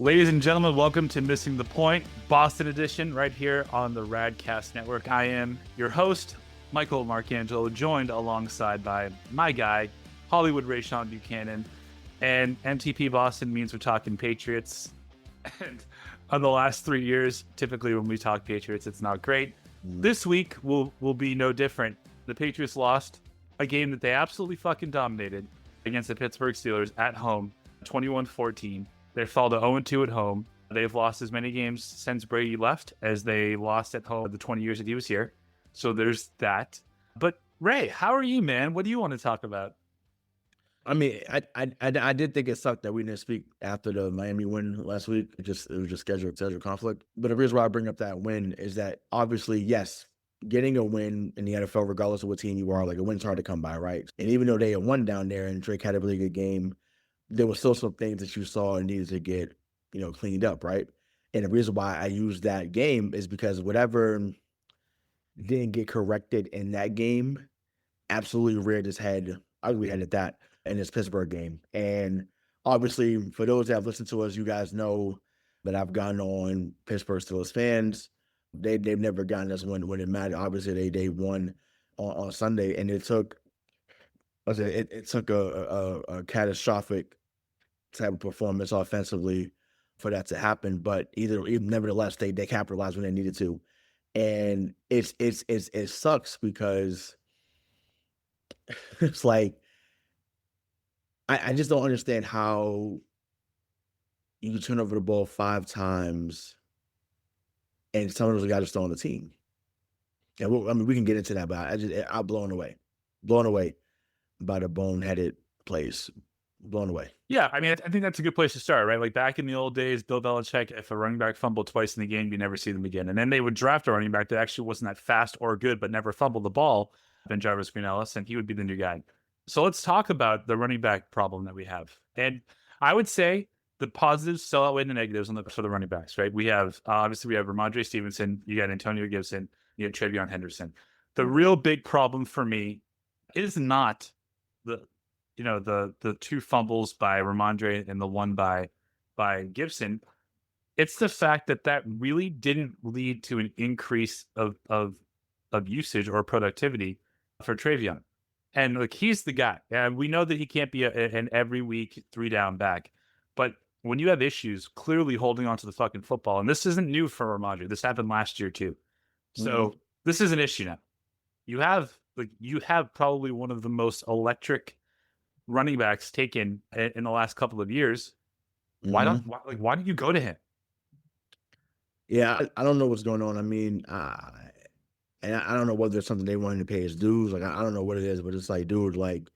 Ladies and gentlemen, welcome to Missing the Point, Boston edition, right here on the Radcast Network. I am your host, Michael Marcangelo, joined alongside by my guy, Hollywood Rayshawn Buchanan. And MTP Boston means we're talking Patriots. And on the last 3 years, typically when we talk Patriots, it's not great. This week will be no different. The Patriots lost a game that they absolutely fucking dominated against the Pittsburgh Steelers at home, 21-14. They fall to 0-2 at home. They've lost as many games since Brady left as they lost at home the 20 years that he was here. So there's that. But Ray, how are you, man? What do you want to talk about? I mean, I did think it sucked that we didn't speak after the Miami win last week. It was just scheduled conflict. But the reason why I bring up that win is that obviously, yes, getting a win in the NFL, regardless of what team you are, like a win's hard to come by, right? And even though they had won down there and Drake had a really good game, there were still some things that you saw and needed to get, cleaned up, right? And the reason why I used that game is because whatever didn't get corrected in that game absolutely reared its head. We had that in this Pittsburgh game. And obviously, for those that have listened to us, you guys know that I've gone on Pittsburgh Steelers fans. They've never gotten us when it mattered. Obviously, they won on Sunday, and it took a catastrophic type of performance offensively for that to happen. But nevertheless, they capitalized when they needed to, and it sucks because it's like I just don't understand how you can turn over the ball 5 times and some of those guys are still on the team. And we can get into that, but I'm blown away by the boneheaded plays. Blown away. Yeah, I mean, I think that's a good place to start, right? Like back in the old days, Bill Belichick, if a running back fumbled twice in the game, you never see them again. And then they would draft a running back that actually wasn't that fast or good, but never fumbled the ball, Ben Jarvis Green Ellis, and he would be the new guy. So let's talk about the running back problem that we have. And I would say the positives still outweigh the negatives for the running backs, right? We have, obviously, we have Rhamondre Stevenson, you got Antonio Gibson, you have Trevion Henderson. The real big problem for me is not the 2 fumbles by Rhamondre and the one by Gibson. It's the fact that really didn't lead to an increase of usage or productivity for Trevion. And look, he's the guy. And we know that he can't be an every week 3-down back. But when you have issues clearly holding onto the fucking football, and this isn't new for Rhamondre, this happened last year too. So this is an issue now. You have probably one of the most electric running backs taken in the last couple of years. Why don't you go to him? Yeah, I don't know what's going on. I mean, and I don't know whether it's something they wanted to pay his dues. Like I don't know what it is, but it's like, dude, like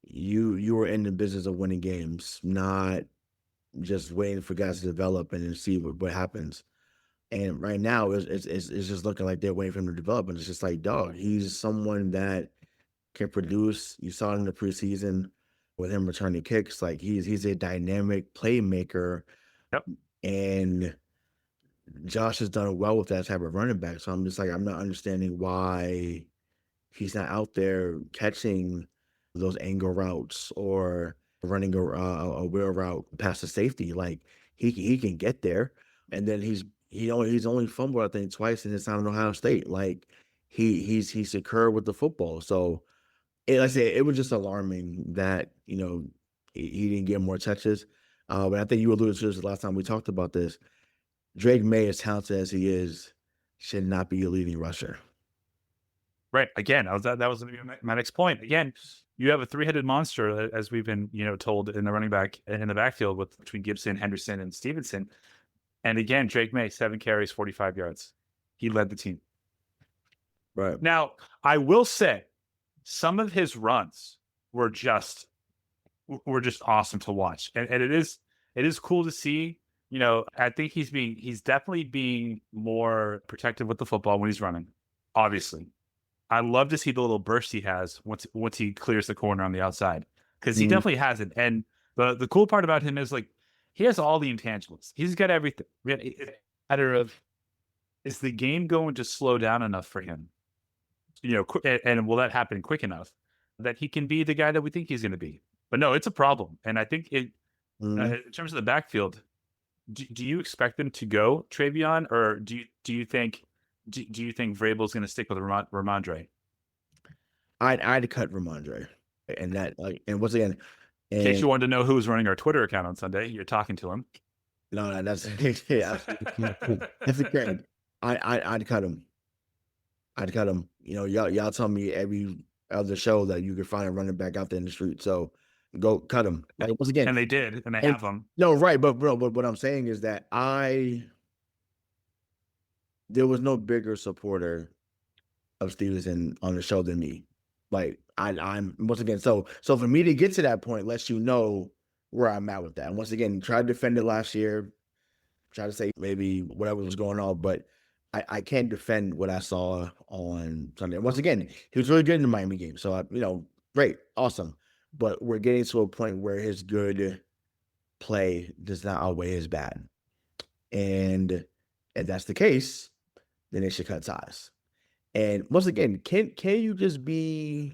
you were in the business of winning games, not just waiting for guys to develop and then see what happens. And right now, it's just looking like they're waiting for him to develop, and it's just like, dog, he's someone that can produce. You saw it in the preseason with him returning kicks. Like he's a dynamic playmaker. Yep. And Josh has done well with that type of running back. So I'm just like, I'm not understanding why he's not out there catching those angle routes or running a wheel route past the safety. Like he can get there. And then he's only fumbled, I think, twice in his time in Ohio State. Like he's secure with the football. So like I said, it was just alarming that, he didn't get more touches. But I think you alluded to this the last time we talked about this. Drake Maye, as talented as he is, should not be a leading rusher. Right. Again, that was my next point. Again, you have a 3-headed monster, as we've been, told in the backfield between Gibson, Henderson, and Stevenson. And again, Drake Maye, 7 carries, 45 yards. He led the team. Right. Now, I will say some of his runs were just awesome to watch. And it is cool to see. I think he's definitely being more protective with the football when he's running. Obviously, I love to see the little burst he has once he clears the corner on the outside, because he definitely has it. And the cool part about him is like he has all the intangibles. He's got everything. It's a matter of, is the game going to slow down enough for him? And will that happen quick enough that he can be the guy that we think he's going to be? But no, it's a problem. And I think in terms of the backfield, Do you expect them to go Travion, or do you think Vrabel's going to stick with Rhamondre? I'd cut Rhamondre, and and once again, In case and you wanted to know who was running our Twitter account on Sunday, you're talking to him. no, that's yeah, that's great. I'd cut him. I'd cut him. Y'all tell me every other show that you could find a running back out there in the street. So go cut him. Like, once again, And they did, and they and have him. no, right, but bro, but what I'm saying is that there was no bigger supporter of Stevenson on the show than me. Like I'm once again, so for me to get to that point lets you know where I'm at with that. And once again, tried to defend it last year, try to say maybe whatever was going on, but I can't defend what I saw on Sunday. And once again, he was really good in the Miami game. So great, awesome. But we're getting to a point where his good play does not outweigh his bad. And if that's the case, then they should cut ties. And once again, can you be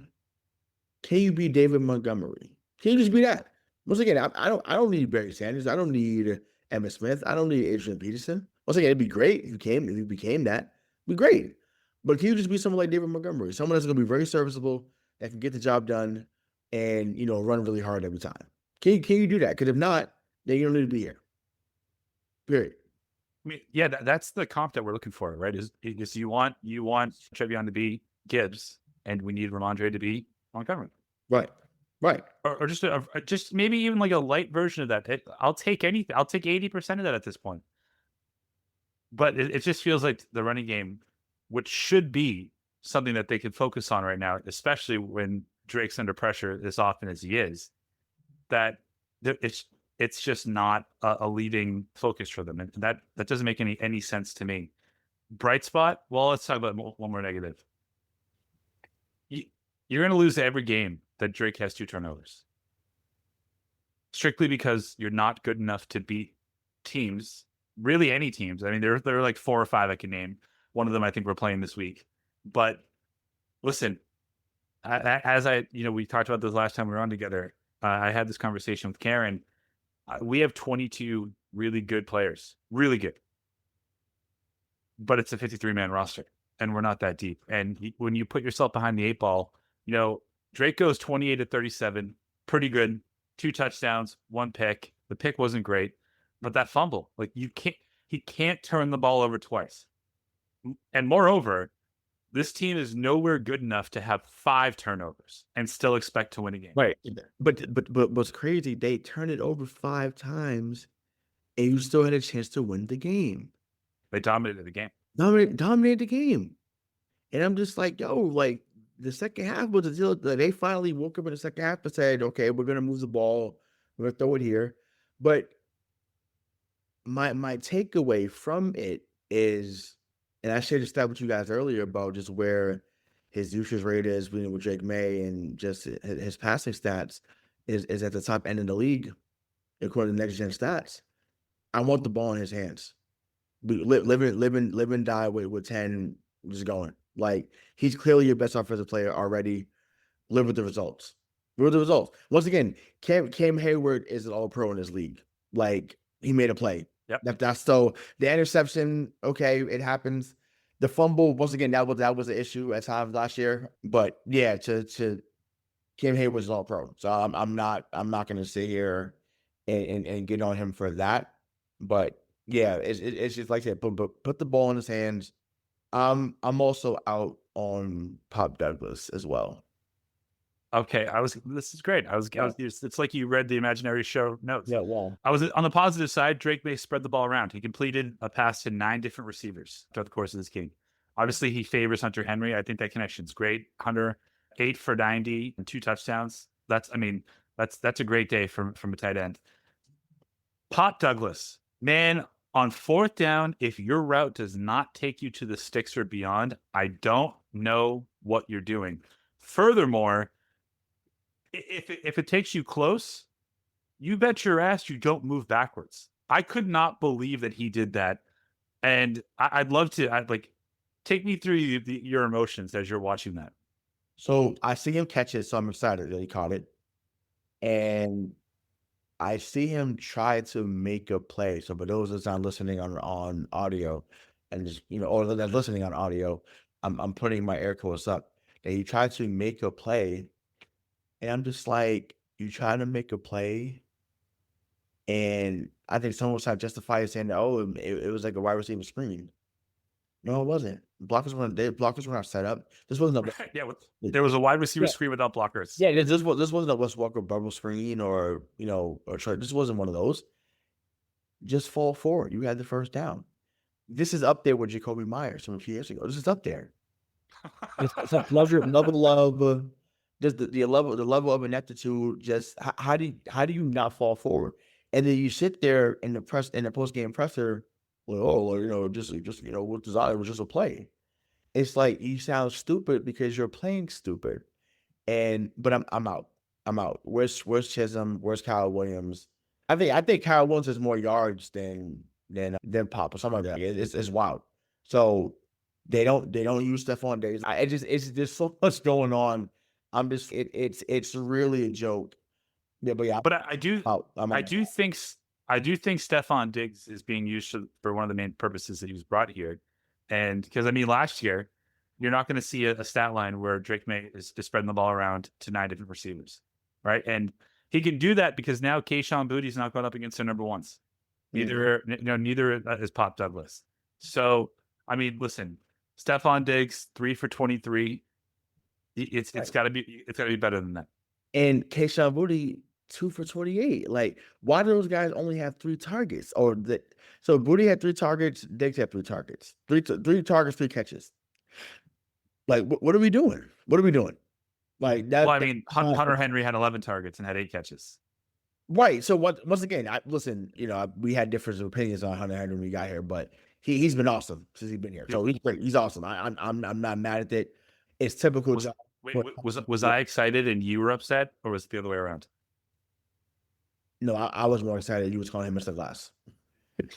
David Montgomery? Can you just be that? Once again, I don't need Barry Sanders. I don't need Emmitt Smith. I don't need Adrian Peterson. Once again, it'd be great if you became that. It'd be great. But can you just be someone like David Montgomery? Someone that's going to be very serviceable, that can get the job done, and run really hard every time. Can you do that? Because if not, then you don't need to be here. Period. I mean, yeah, that's the comp that we're looking for, right? Is you want Trevion to be Gibbs, and we need Rhamondre to be Montgomery, right? Or just maybe even like a light version of that. I'll take anything. I'll take 80% of that at this point. But it just feels like the running game, which should be something that they can focus on right now, especially when Drake's under pressure as often as he is, that it's just not a leading focus for them. And that doesn't make any sense to me. Bright spot? Well, let's talk about one more negative. You're going to lose every game that Drake has 2 turnovers. Strictly because you're not good enough to beat teams, really any teams. I mean, there are like 4 or 5 I can name. One of them I think we're playing this week. But listen, as we talked about this last time we were on together, I had this conversation with Karen. We have 22 really good players, really good. But it's a 53-man roster, and we're not that deep. And when you put yourself behind the 8 ball, Drake goes 28 to 37, pretty good, 2 touchdowns, 1 pick. The pick wasn't great, but that fumble, he can't turn the ball over twice. And moreover, this team is nowhere good enough to have 5 turnovers and still expect to win a game. Right. But what's crazy, they turned it over 5 times and you still had a chance to win the game. They dominated the game. Dominated the game. And I'm just like, the second half was a deal that they finally woke up in the second half and said, okay, we're going to move the ball. We're going to throw it here. But my takeaway from it is, and I shared a stat with you guys earlier about just where his usage rate is with Drake Maye, and just his passing stats is at the top end of the league according to Next Gen Stats. I want the ball in his hands. Live and die with 10 just going. Like, he's clearly your best offensive player already. Live with the results. Once again, Cam Hayward is an all-pro in this league. Like, he made a play. Yep. That's so the interception, okay, it happens. The fumble, once again, that was an issue at times last year. But yeah, to Cam Hayward was all pro. So I'm not gonna sit here and get on him for that. But yeah, it's just like I said, put the ball in his hands. I'm also out on Pop Douglas as well. Okay, this is great. It's like you read the imaginary show notes. Yeah, well, I was on the positive side. Drake Maye spread the ball around. He completed a pass to 9 different receivers throughout the course of this game. Obviously, he favors Hunter Henry. I think that connection's great. Hunter, 8 for 90 and 2 touchdowns. That's a great day from a tight end. Pop Douglas, man, on 4th down, if your route does not take you to the sticks or beyond, I don't know what you're doing. Furthermore, if it takes you close, you bet your ass you don't move backwards. I could not believe that he did that. And I'd love to, take me through your emotions as you're watching that. So I see him catch it, so I'm excited that he caught it. And I see him try to make a play. So for those that's not listening on audio and just, or that's listening on audio, I'm putting my air quotes up. And he tried to make a play. And I'm just like, you trying to make a play. And I think someone was trying to justify it saying, oh, it was like a wide receiver screen. No, it wasn't. Blockers were not set up. This wasn't a Yeah, there was a wide receiver screen without blockers. Yeah, this wasn't a Wes Walker bubble screen or this wasn't one of those. Just fall forward. You had the first down. This is up there with Jacoby Myers from a few years ago. This is up there. It's like love. Just the level of ineptitude. Just how do you not fall forward? And then you sit there in the post game presser. Well, just what desire was just a play. It's like you sound stupid because you're playing stupid. But I'm out. I'm out. Where's Chisholm? Where's Kyle Williams? I think Kyle Williams has more yards than Pop or something like that. It's wild. So they don't use Stefon Diggs. It's just so much going on. It's really a joke. Yeah, but yeah. But I do think Stefon Diggs is being used for one of the main purposes that he was brought here, and because last year you're not going to see a stat line where Drake Maye is spreading the ball around to 9 different receivers, right? And he can do that because now Kayshon Boutte's not going up against their number ones. Neither is Pop Douglas. So listen, Stefon Diggs 3 for 23. It's got to be better than that. And Kayshon Boutte 2 for 28. Like, why do those guys only have 3 targets? So Boutte had 3 targets, Diggs had 3 targets, 3 targets, 3 catches. Like, what are we doing? Like that. Well, Hunter Henry had 11 targets and had 8 catches. Right. So once again, we had different opinions on Hunter Henry when we got here, but he's been awesome since he's been here. So he's great. He's awesome. I'm not mad at it. It's typical. Was I excited and you were upset, or was it the other way around? No, I was more excited. You was calling him Mr. Glass.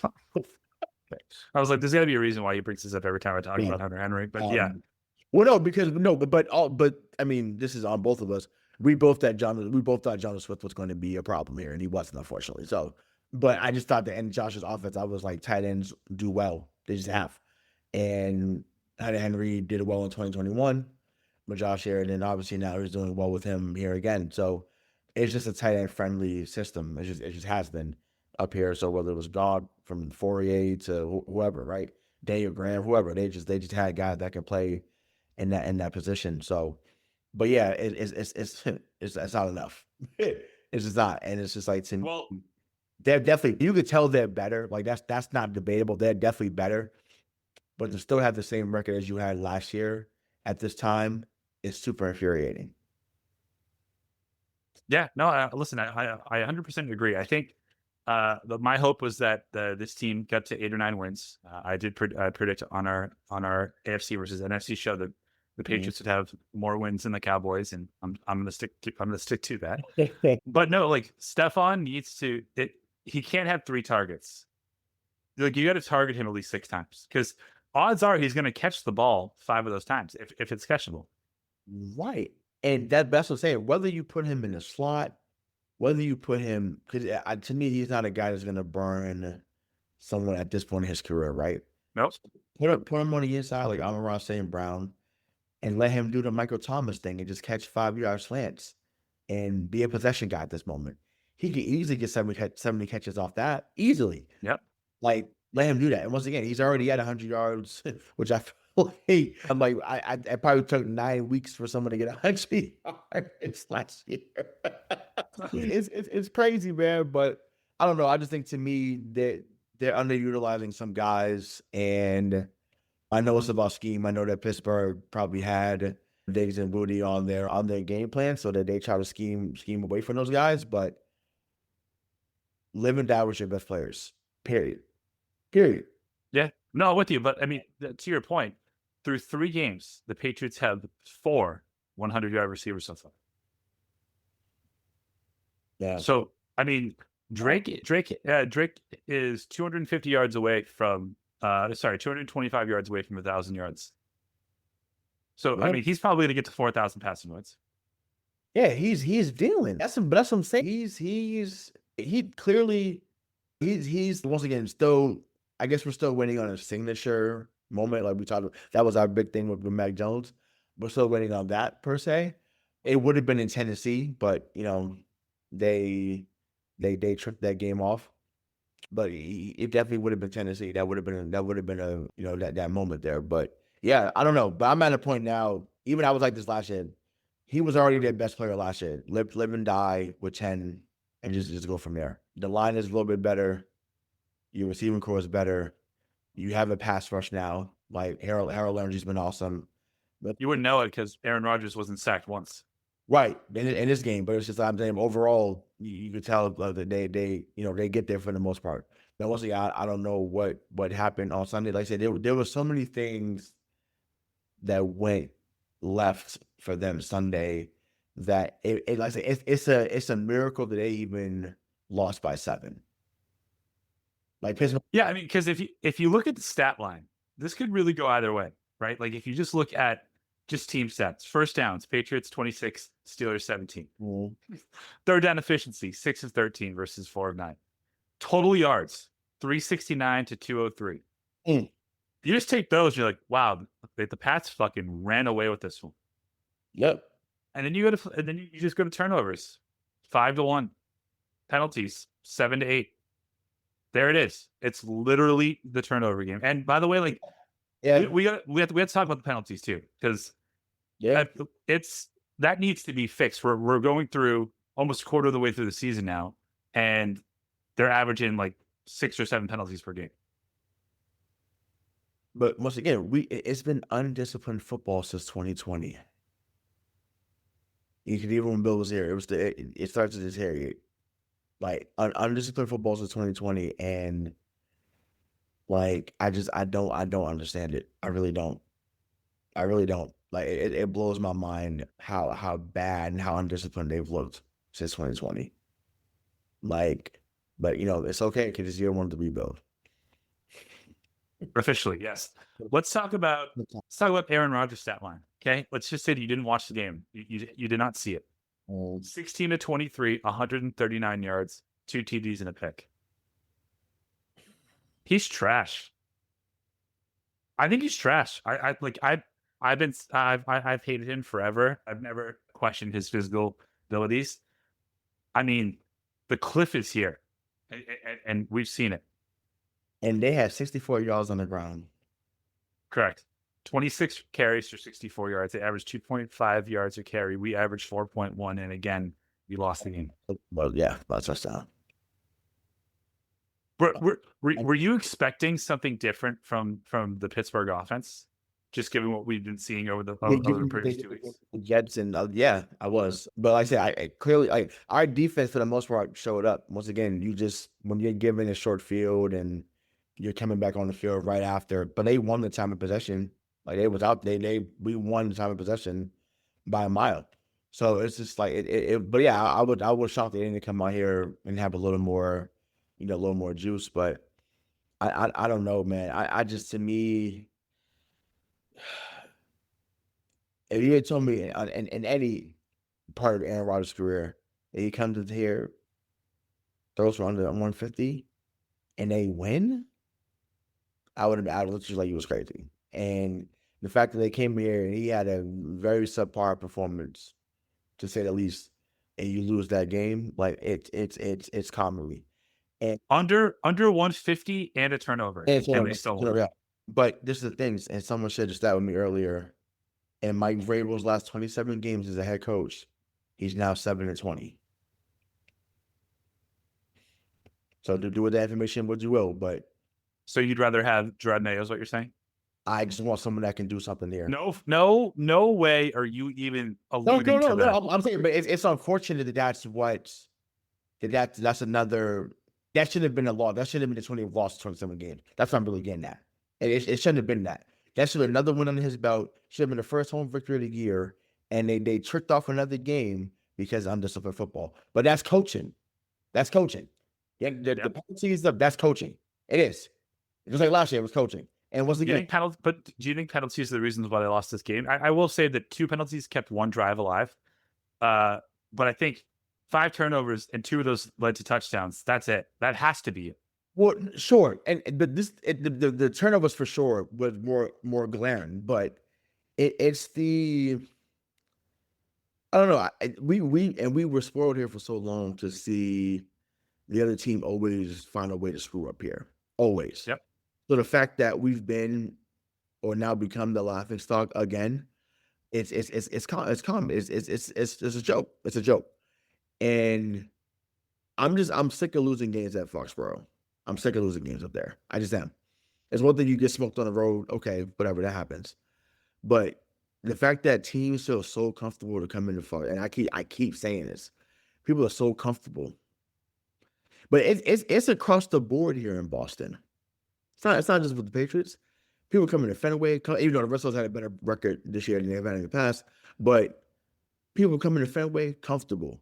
I was like, there's got to be a reason why he brings this up every time I talk about Hunter Henry. But well, no, but this is on both of us. We both thought Jonathan Swift was going to be a problem here, and he wasn't, unfortunately. So, but I just thought that in Josh's offense, I was like, tight ends do well. They just have, and Hunter Henry did well in 2021 with Josh here, and then obviously now he's doing well with him here again. So it's just a tight end friendly system. It just has been up here. So whether it was God from Fourier to whoever, right, Daniel Graham, whoever, they just had guys that can play in that position. So, but yeah, it's not enough. It's just not, and it's just like they're definitely, you could tell they're better. Like that's not debatable. They're definitely better, but to still have the same record as you had last year at this time is super infuriating. Yeah, no, listen, I 100% agree. I think my hope was that this team got to 8 or 9 wins. I did predict on our AFC versus NFC show that the Patriots would have more wins than the Cowboys, and I'm gonna stick to that. But no, like Stefon needs to. He can't have 3 targets. Like you got to target him at least 6 times because odds are he's going to catch the ball 5 of those times if it's catchable. Right, and that's what I'm saying. Whether you put him in the slot, whether you put him, because to me he's not a guy that's going to burn someone at this point in his career, right? Nope. Put him on the inside like Amon-Ra St. Brown, and let him do the Michael Thomas thing and just catch 5-yard slants and be a possession guy at this moment. He could easily get 70 catches off that easily. Yep. Like, let him do that. And once again, he's already at 100 yards, which I feel like, I'm like, I probably took 9 weeks for someone to get 100 yards last year. It's crazy, man. But I don't know. I just think to me that they're underutilizing some guys, and I know it's about scheme. I know that Pittsburgh probably had Diggs and Boutte on their game plan, so that they try to scheme away from those guys. But live and die with your best players. Period. Yeah, no, with you. But to your point, through 3 games, the Patriots have 4 100-yard receivers so far. Yeah. So Drake is 250 yards away from 225 yards away from 1,000 yards. So he's probably going to get to 4,000 passing yards. Yeah, he's dealing. That's what I'm saying. He's he clearly he's once again still. I guess we're still waiting on a signature moment, like we talked about. That was our big thing with Mac Jones. We're still waiting on that per se. It would have been in Tennessee, but they tripped that game off. But it definitely would have been Tennessee. That would have been a that moment there. But yeah, I don't know. But I'm at a point now. Even I was like this last year. He was already their best player last year. Live and die with 10, and just go from there. The line is a little bit better. Your receiving core is better. You have a pass rush now. Like Harold Landry's been awesome. But You wouldn't know it because Aaron Rodgers wasn't sacked once. right in this game, but it's just I'm saying overall, you could tell that they get there for the most part. Now, once again, I don't know what happened on Sunday. Like I said, there were so many things that went left for them Sunday that like I said, it's a miracle that they even lost by 7. Like Pittsburgh, Yeah, I mean, because if you look at the stat line, this could really go either way, right? Like if you just look at just team stats, first downs, Patriots 26, Steelers 17. Third down efficiency, 6 of 13 versus 4 of 9. Total yards, 369 to 203. You just take those, you're like, wow, the Pats fucking ran away with this one. Yep. And then you just go to turnovers, 5-1, penalties, 7-8. There it is. It's literally the turnover game. And by the way, like, Yeah. we have to talk about the penalties too, because that needs to be fixed. We're going through almost a quarter of the way through the season now, and they're averaging like 6 or 7 penalties per game. But once again, it's been undisciplined football since 2020. You could even when Bill was here, it starts with this here. Like undisciplined football since 2020, and like I don't understand it. I really don't. Like it blows my mind how bad and how undisciplined they've looked since 2020. Like, but it's okay because it's year one to rebuild. Officially, yes. Let's talk about Aaron Rodgers' stat line. Okay, let's just say that you didn't watch the game. You did not see it. 16 to 23, 139 yards, 2 TDs and a pick. He's trash. I think he's trash. I've hated him forever. I've never questioned his physical abilities. I mean, the cliff is here, and we've seen it. And they had 64 yards on the ground. Correct. 26 carries for 64 yards. They averaged 2.5 yards a carry. We averaged 4.1, and again, we lost the game. Well, yeah, about touchdown. Were you expecting something different from the Pittsburgh offense, just given what we've been seeing over the previous 2 weeks? Jets and yeah, I was, but like I said, I clearly our defense for the most part showed up. Once again, when you're given a short field and you're coming back on the field right after, but they won the time of possession. Like they was out, we won the time of possession by a mile. So it's just like but yeah, I was shocked they didn't come out here and have a little more, a little more juice. But I don't know, man. I just, to me, if you had told me in any part of Aaron Rodgers' career that he comes in here, throws for under 150, and they win, I would have looked at you like you was crazy. And the fact that they came here and he had a very subpar performance, to say the least, and you lose that game, like it's comedy. And under 150 and a turnover, and they still won. Yeah. But this is the thing, and someone shared this stat with me earlier. And Mike Vrabel's last 27 games as a head coach, he's now 7-20. So to do with that information what you will, but so you'd rather have Drake Maye, is what you're saying? I just want someone that can do something there. No way are you even alluding to that. No. I'm saying, but it's unfortunate that's another. That shouldn't have been a loss. That shouldn't have been the 20 lost 27 games. That's what I'm really getting at. It shouldn't have been that. That should have been another win under his belt. Should have been the first home victory of the year. And they tricked off another game because of undisciplined football. But that's coaching. That's coaching. Yeah, the penalties up. That's coaching. It is. Just like last year, it was coaching. And once again, but do you think penalties are the reasons why they lost this game? I will say that 2 penalties kept one drive alive. But I think 5 turnovers, and 2 of those led to touchdowns. That's it. That has to be it. Well, sure, but the turnovers for sure was more glaring, but it's the I don't know. We were spoiled here for so long to see the other team always find a way to screw up here, always. Yep. So the fact that we've been or now become the laughing stock again, it's common. It's a joke. It's a joke, and I'm sick of losing games at Foxborough. I'm sick of losing games up there. I just am. It's one thing you get smoked on the road, okay, whatever, that happens. But the fact that teams feel so comfortable to come into Fox, and I keep saying this, people are so comfortable. But it's across the board here in Boston. It's not just with the Patriots. People coming to Fenway, even though the Red Sox had a better record this year than they've had in the past, but people coming to Fenway, comfortable.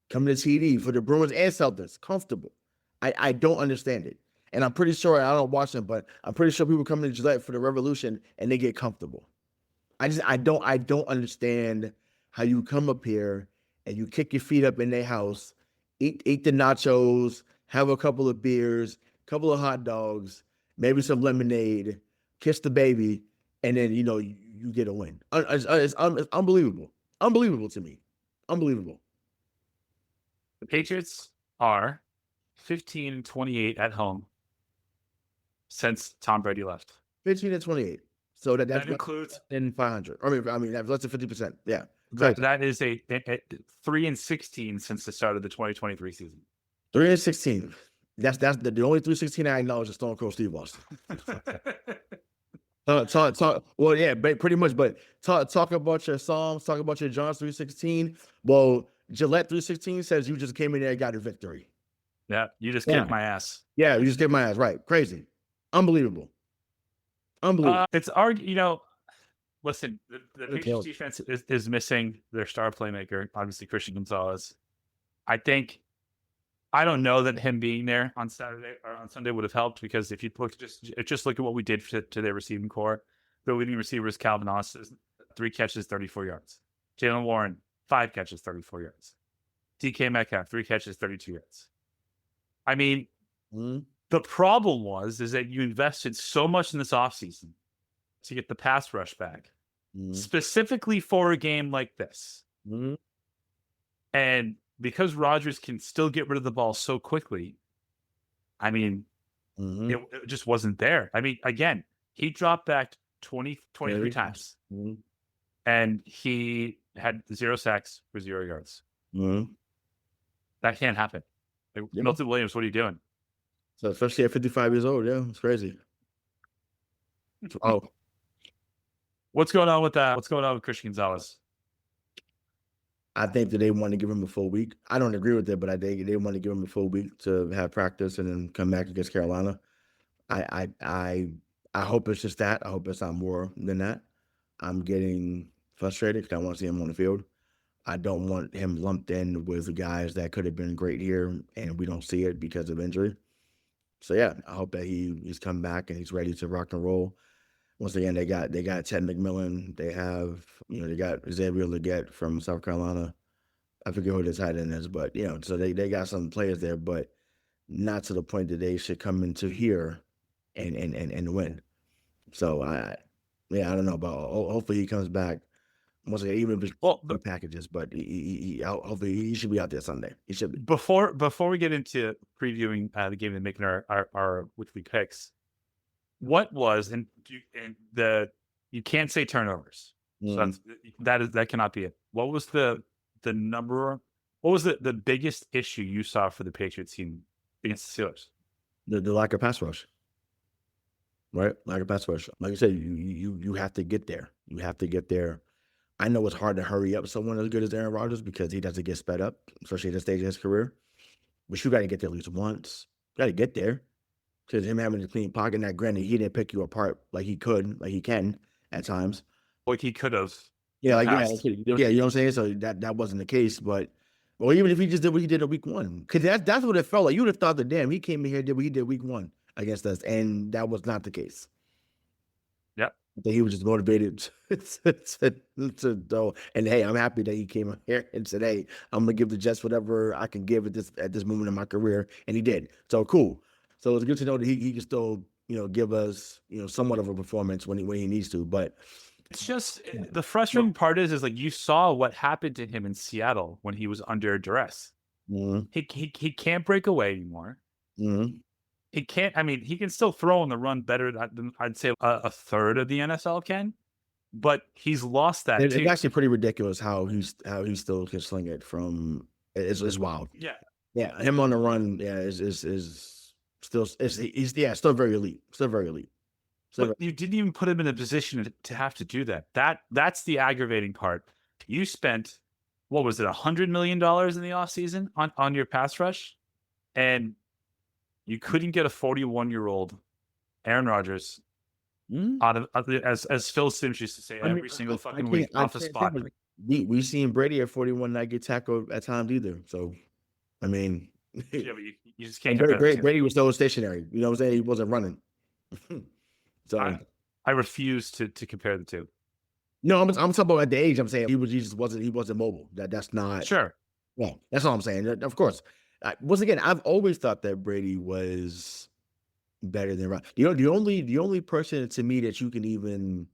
Coming to TD for the Bruins and Celtics, comfortable. I don't understand it. And I'm pretty sure, I don't watch them, but I'm pretty sure people come to Gillette for the Revolution and they get comfortable. I don't understand how you come up here and you kick your feet up in their house, eat the nachos, have a couple of beers, couple of hot dogs, maybe some lemonade, kiss the baby, and then you get a win. It's unbelievable. Unbelievable to me. Unbelievable. The Patriots are 15-28 at home since Tom Brady left. 15-28. So that includes in 500. I mean that's less than 50%. Yeah. That is a 3-16 since the start of the 2023 season. 3-16. That's the only 3-16 I acknowledge is Stone Cold Steve Austin. Talk. Well, yeah, pretty much. But talk about your Psalms. Talk about your Johns 3:16. Well, Gillette 3:16 says you just came in there and got a victory. Yeah, you just kicked my ass. Yeah, you just kicked my ass. Right, crazy, unbelievable. It's listen, the Patriots defense is missing their star playmaker, obviously Christian Gonzalez. I don't know that him being there on Saturday or on Sunday would have helped, because if you just look at what we did to their receiving core, the leading receivers, Calvin Austin, 3 catches, 34 yards. Jalen Warren, 5 catches, 34 yards. DK Metcalf, 3 catches, 32 yards. I mean, the problem is that you invested so much in this offseason to get the pass rush back, specifically for a game like this. And because Rodgers can still get rid of the ball so quickly, I mean, it just wasn't there. I mean, again, he dropped back 23 times. And he had 0 sacks for 0 yards. That can't happen. Milton Williams, what are you doing? So especially at 55 years old, yeah, it's crazy. Oh. What's going on with that? What's going on with Christian Gonzalez? I think that they want to give him a full week. I don't agree with it, but I think they want to give him a full week to have practice and then come back against Carolina. I hope it's just that. I hope it's not more than that. I'm getting frustrated because I want to see him on the field. I don't want him lumped in with the guys that could have been great here, and we don't see it because of injury. So yeah, I hope that he's come back and he's ready to rock and roll. Once again, they got Ted McMillan. They have, they got Xavier Legette from South Carolina. I forget who the tight end is, but so they got some players there, but not to the point that they should come into here and win. So I don't know, but hopefully he comes back. Once again, even if it's packages, but hopefully he should be out there Sunday. He should be. Before we get into previewing the game and making our weekly picks, what was you can't say turnovers. So that cannot be it. What was the biggest issue you saw for the Patriots team against the Steelers? The lack of pass rush. Right? Lack of pass rush. Like I said, you have to get there. You have to get there. I know it's hard to hurry up someone as good as Aaron Rodgers because he doesn't get sped up, especially at this stage of his career. But you got to get there at least once. You got to get there. Because him having a clean pocket, that granted, he didn't pick you apart like he could, like he can at times. Like he could have. Yeah, you know what I'm saying? So that wasn't the case. But, or even if he just did what he did in week 1. Because that's what it felt like. You would have thought that, damn, he came in here and did what he did week 1 against us. And that was not the case. Yep. that he was just motivated to go. And hey, I'm happy that he came here and said, "Hey, I'm gonna give the Jets whatever I can give at this moment in my career," and he did. So cool. So it's good to know that he can still give us somewhat of a performance when he needs to. But It's just the frustrating part is like you saw what happened to him in Seattle when he was under duress. mhm, He can't break away anymore. mhm. He can't. I mean, he can still throw on the run better than I'd say a third of the NFL can, but he's lost that It's too. actually pretty ridiculous how he still can sling it from. It's wild. Yeah, Yeah, him on the run. Yeah, is still he's still very elite. Still very elite. but you didn't even put him in a position to have to do that. That's the aggravating part. You spent what was it, $100 million in the offseason on your pass rush, and you couldn't get a 41-year-old Aaron Rodgers out of as Phil Sims used to say every single fucking week off a spot. We seen Brady at 41 not get tackled at times either. So, I mean, Yeah, but you just can't. Brady was still stationary. You know what I'm saying? He wasn't running. So I refuse to compare the two. no, I'm talking about at the age. I'm saying he just wasn't mobile. That's not Sure. Yeah, that's all I'm saying. Of course. Once again, I've always thought that Brady was better than Rodgers. The only person to me that you can even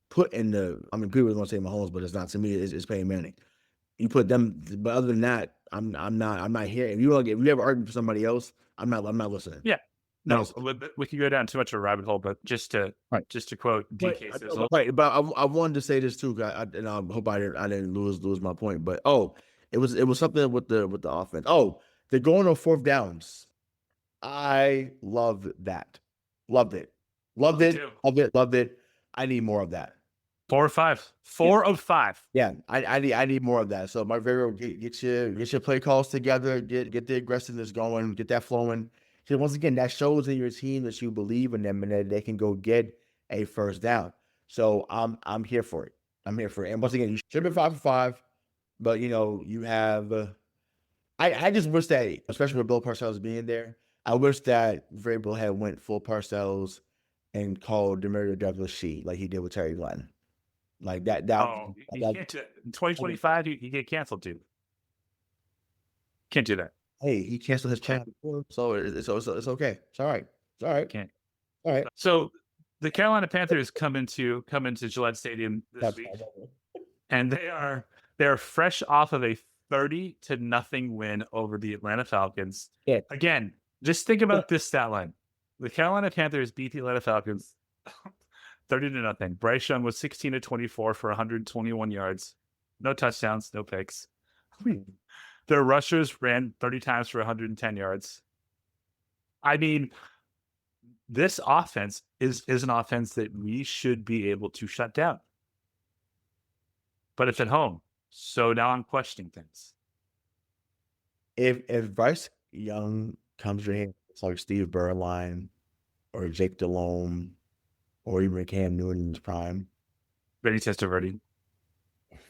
put in the, I mean, people are gonna say Mahomes, but it's not to me. It's Peyton Manning. You put them, but other than that, I'm not here. If you ever argue for somebody else, I'm not listening. Yeah. No, we could go down too much of a rabbit hole, but just to quote DK, right. But I wanted to say this too, and I hope I didn't lose my point. But it was something with the offense. Oh, they're going on fourth downs. I love that. Loved it. Loved it. Loved it. Loved it. I need more of that. 4 or 5. 4 of 5. Yeah, I need more of that. So my favorite, get your play calls together, get the aggressiveness going, get that flowing. So once again, that shows in your team that you believe in them and that they can go get a first down. So I'm here for it. I'm here for it. And once again, you should have been 5 for 5, but you have. I just wish that, especially with Bill Parcells being there, I wish that Vrabel had went full Parcells and called Demario Douglas she like he did with Terry Glenn. Like that. You can't do that. In 2025, you get canceled too. Can't do that. Hey, he canceled his check before, so it's okay. It's all right. It's all right. Can't. All right. So the Carolina Panthers come into Gillette Stadium this week, and they're fresh off of a 30-0 win over the Atlanta Falcons. Yeah. Again, just think about this stat line. The Carolina Panthers beat the Atlanta Falcons 30-0. Rayshawn was 16-24 for 121 yards. No touchdowns, no picks. Their rushers ran 30 times for 110 yards. I mean, this offense is an offense that we should be able to shut down. But it's at home. So now I'm questioning things. If Bryce Young comes in, it's like Steve Berline or Jake Delhomme or even Cam Newton's prime. Benny Testaverde.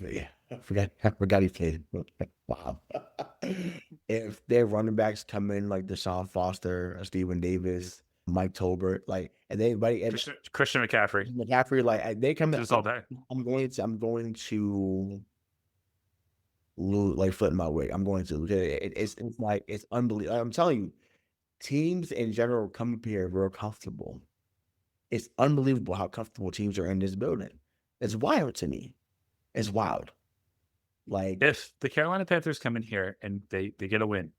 Yeah, I forgot he played. Wow. If their running backs come in like Deshaun Foster, Stephen Davis, Mike Tolbert, like, and Christian McCaffrey, like they come in all day. I'm going to lose, like flip my way. I'm going to. It's like it's unbelievable. I'm telling you, teams in general come up here real comfortable. It's unbelievable how comfortable teams are in this building. It's wild to me. It's wild. Like if the Carolina Panthers come in here and they get a win,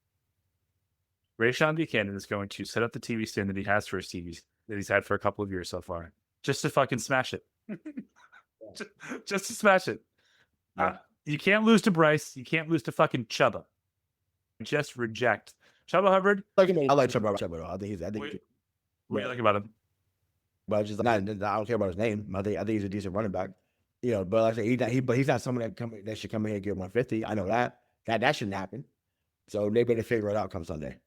Rayshawn Buchanan is going to set up the TV stand that he has for his TVs that he's had for a couple of years so far, just to fucking smash it. just to smash it. You can't lose to Bryce. You can't lose to fucking Chubba. Just reject Chubba Hubbard. I like Chubba. I think what do you like about him? But I don't care about his name. I think he's a decent running back. But like I say, he's not someone that should come in here and get 150. I know that shouldn't happen. So they better figure it out come Sunday.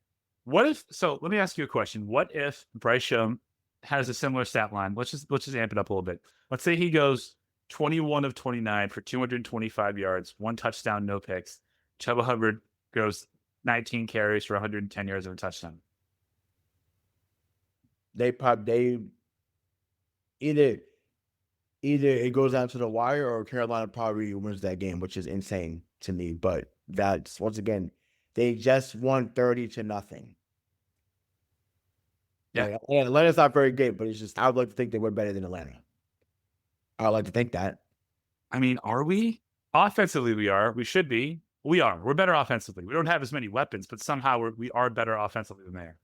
Let me ask you a question. What if Bryce Young has a similar stat line? Let's just amp it up a little bit. Let's say he goes 21 of 29 for 225 yards, 1 touchdown, no picks. Chubba Hubbard goes 19 carries for 110 yards of a touchdown. They either either it goes down to the wire or Carolina probably wins that game, which is insane to me. But that's, once again, they just won 30-0. Yeah. Like, Atlanta's not very good, but it's just, I would like to think they were better than Atlanta. I would like to think that. I mean, are we? Offensively, we are. We should be. We are. We're better offensively. We don't have as many weapons, but somehow we are better offensively than they are.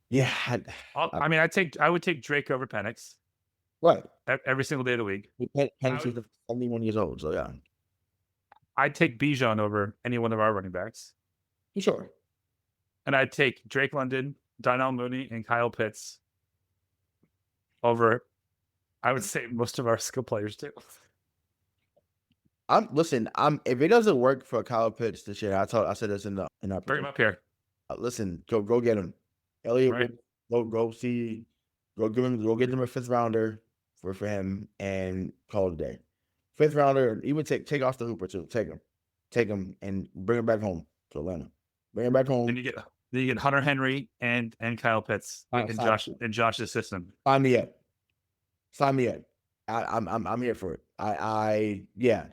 Yeah. I mean, I would take Drake over Penix Right. every single day of the week. Penix is 71 years old, so yeah. I'd take Bijan over any one of our running backs. Sure. And I'd take Drake London, Donnell Mooney, and Kyle Pitts over, I would say, most of our skill players too. Listen, if it doesn't work for Kyle Pitts this year, I said this in our Bring him up here. Listen, go get him. Elliot, Right. go get him a 5th rounder for him and call it a day. 5th rounder, even take off the Hooper too. Take him and bring him back home to Atlanta. Bring him back home. Then you get Hunter Henry and Kyle Pitts in Josh's system. Sign me up. I'm here for it. Yeah.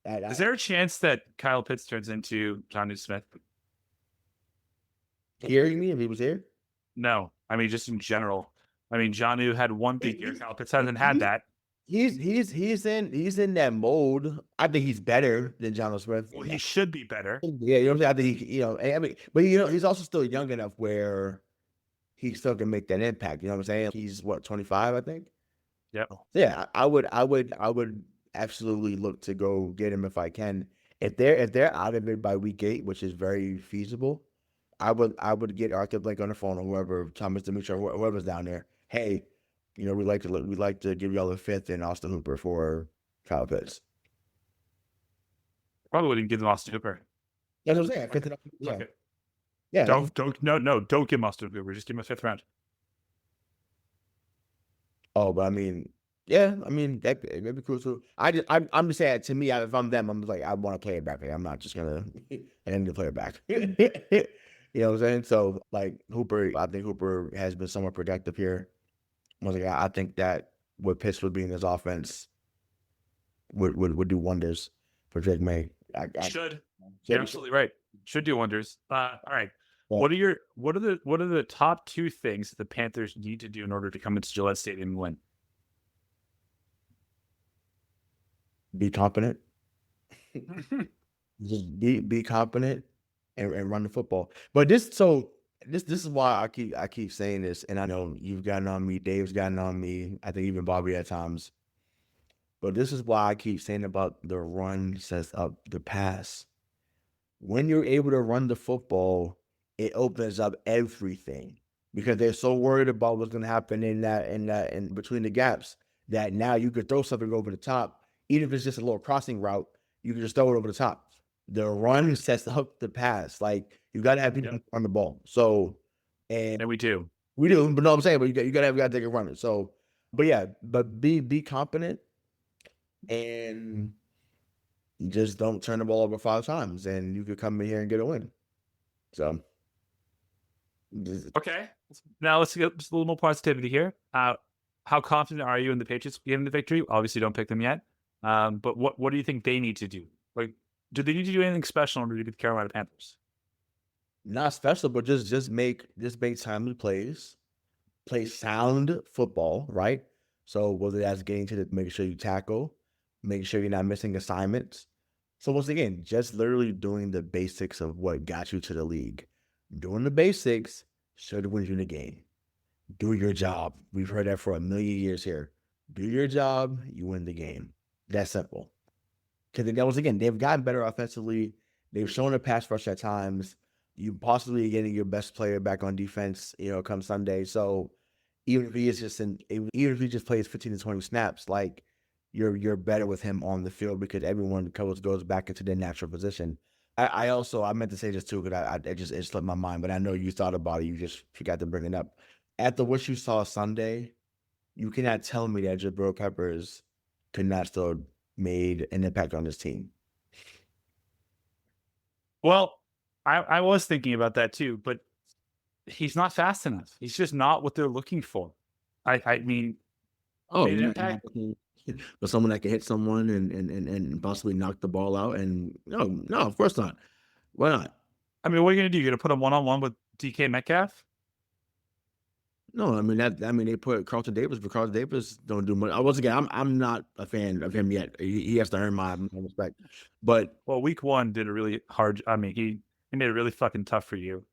Is there a chance that Kyle Pitts turns into Jonnu Smith? Here, you mean if he was here? No, I mean just in general. I mean, Jonnu had one big year. Kyle Pitts hasn't had that. He's in that mold. I think he's better than Jonnu Smith. Well, he should be better. Yeah, you know what I'm saying? I think I mean, but he's also still young enough where he still can make that impact. You know what I'm saying? He's what, 25, I think. Yep. Yeah, I would absolutely look to go get him if I can. If they're out of it by week 8, which is very feasible, I would get Arthur Blank on the phone or whoever, Thomas Dimitri, whoever's down there. Hey, we'd like to give y'all a 5th in Austin Hooper for Kyle Pitts. Probably wouldn't give them Austin Hooper. That's what I'm saying. 5th, yeah. Okay. Yeah. Don't give him Austin Hooper. Just give him a 5th round. Oh, but I mean, yeah, I mean that may be cool too. I'm just saying, to me, if I'm them, I'm like, I want to play it back. I'm not just gonna play it back. You know what I'm saying? So like Hooper, I think Hooper has been somewhat productive here. I think that what Pitts would be in his offense would do wonders for Drake Maye. Should. You're absolutely right. Should do wonders. All right. Yeah. What are the top 2 things the Panthers need to do in order to come into Gillette Stadium and win? Be competent. Just be competent and run the football. But this is why I keep saying this, and I know you've gotten on me, Dave's gotten on me, I think even Bobby at times. But this is why I keep saying about the run sets up the pass. When you're able to run the football, it opens up everything because they're so worried about what's going to happen in between the gaps that now you could throw something over the top, even if it's just a little crossing route. You can just throw it over the top. The run sets up the pass. Like, you got to have people on the ball. So, and we do, but no, I'm saying, but you got to take a runner. So, but yeah, but be competent and just don't turn the ball over 5 times, and you could come in here and get a win. So, okay. Now let's get just a little more positivity here. How confident are you in the Patriots getting the victory? Obviously, don't pick them yet. But what do you think they need to do? Like, do they need to do anything special in order to beat the Carolina Panthers? Not special, but just make timely plays, play sound football, right? So whether that's getting to making sure you tackle, making sure you're not missing assignments. So once again, just literally doing the basics of what got you to the league. Doing the basics should win you the game. Do your job. We've heard that for a million years here. Do your job, you win the game. That's simple. Because once again, they've gotten better offensively. They've shown a pass rush at times. You possibly getting your best player back on defense, come Sunday. So even if he just plays 15 to 20 snaps, like you're better with him on the field because everyone goes back into their natural position. I meant to say this too because it slipped my mind, but I know you thought about it. You just forgot to bring it up. After what you saw Sunday, you cannot tell me that Jabril Peppers could not still made an impact on this team. Well, I was thinking about that too, but he's not fast enough. He's just not what they're looking for. I mean, Oh, made an yeah, impact? but someone that can hit someone and possibly knock the ball out. And no, of course not. Why not? I mean, what are you gonna do? You're gonna put him one-on-one with DK Metcalf? No, I mean they put Carlton Davis, but Carlton Davis don't do much. Once again, I'm not a fan of him yet. He has to earn my respect. But Well, week one did a really hard. I mean, he made it really fucking tough for you.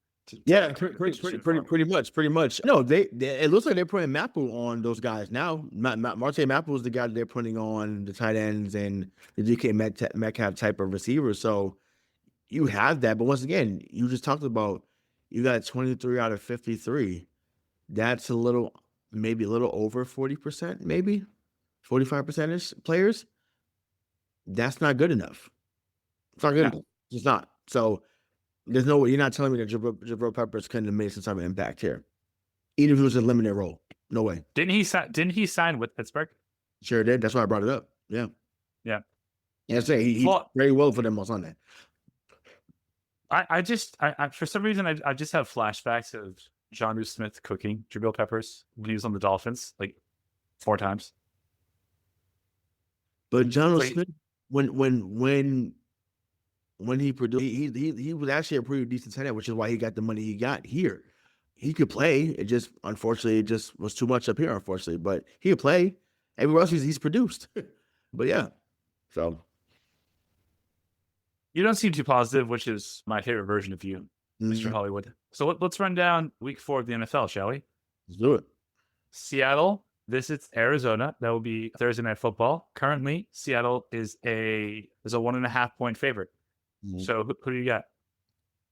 yeah, pretty much. No, they it looks like they're putting Maple on those guys now. Marte Maple is the guy that they're putting on the tight ends and the DK Metcalf type of receiver. So you have that, but once again, you just talked about you got 23 out of 53. That's maybe a little over 40%, maybe 45% players. That's not good enough. It's not good enough. It's not. So there's no way. You're not telling me that Jabril Peppers couldn't have made some type of impact here, even if it was a limited role. No way. Didn't he sign with Pittsburgh? Sure did. That's why I brought it up. Yeah. Yeah. Yeah, I say he very well for them on Sunday. I for some reason I just have flashbacks of Jonnu Smith cooking Jabril Peppers when he was on the Dolphins like 4 times. But Jonnu Smith, when he produced, he was actually a pretty decent tight end, which is why he got the money he got here. He could play. It just unfortunately it just was too much up here, unfortunately. But he could play. Everywhere else he's produced. But yeah. So you don't seem too positive, which is my favorite version of you, Mr. Hollywood. So let's run down week 4 of the NFL, shall we? Let's do it. Seattle visits Arizona. That will be Thursday Night Football. Currently, Seattle is a 1.5 point favorite. So who do you got?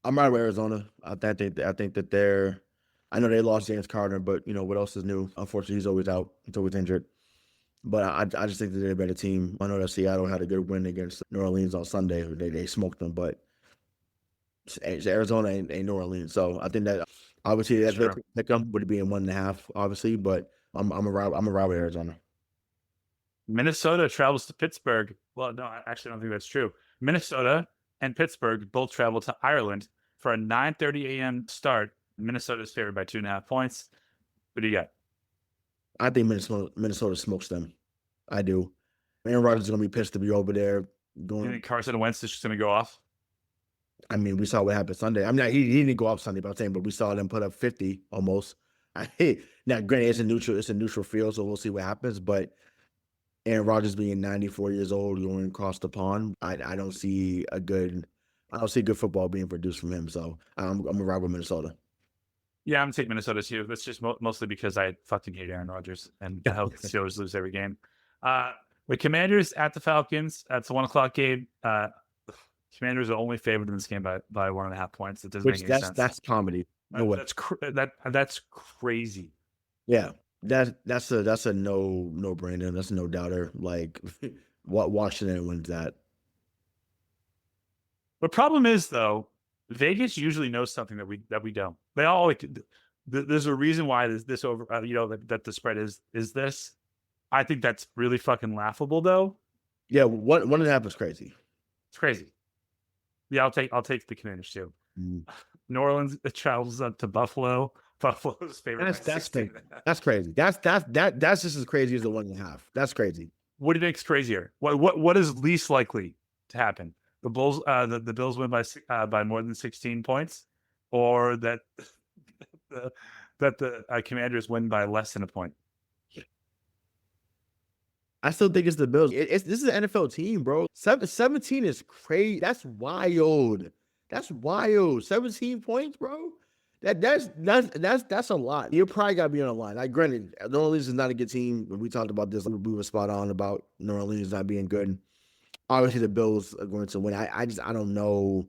I'm right with Arizona. I think that they're. I know they lost James Carter, but what else is new? Unfortunately, he's always out. He's always injured. But I just think that they're a better team. I know that Seattle had a good win against New Orleans on Sunday. They smoked them, but Arizona ain't New Orleans. So I think that obviously that's sure. Pick them would be in 1.5, obviously. But I'm a ride with Arizona. Minnesota travels to Pittsburgh. Well, no, I actually don't think that's true. Minnesota and Pittsburgh both travel to Ireland for a 9:30 a.m. start. Minnesota is favored by 2.5 points. What do you got? I think Minnesota smokes them. I do. Aaron Rodgers is going to be pissed to be over there. You think Carson Wentz is just going to go off? I mean, we saw what happened Sunday. I mean, he didn't go off Sunday, but I'm saying, but we saw them put up 50 almost. Now, granted, it's a neutral field, so we'll see what happens. But Aaron Rodgers being 94 years old, going across the pond, I don't see good football being produced from him. So I'm gonna ride with Minnesota. Yeah, I'm taking Minnesota too. That's just mostly because I fucking hate Aaron Rodgers and I hope the Steelers lose every game. With Commanders at the Falcons, that's a 1:00 game. Commanders are only favored in this game by 1.5 points. It doesn't make any sense. That's comedy. No way. That's crazy. Yeah, that's a no Brandon. That's a no doubter. Like, what Washington wins that. The problem is though, Vegas usually knows something that we don't. They all like. There's a reason why this over. That the spread is this. I think that's really fucking laughable though. Yeah, 1.5 is crazy. It's crazy. Yeah, I'll take the Commanders too. New Orleans travels up to Buffalo. Buffalo's favorite. That's crazy. That's just as crazy as the 1.5. That's crazy. What do you think's crazier? What is least likely to happen? The Bulls, the Bills win by more than 16 points, or that the Commanders win by less than a point. I still think it's the Bills. This is an NFL team, bro. 17 is crazy. That's wild. 17 points, bro. That's a lot. You probably gotta be on the line. Like, granted, New Orleans is not a good team. We talked about this. We were spot on about New Orleans not being good. Obviously, the Bills are going to win. I don't know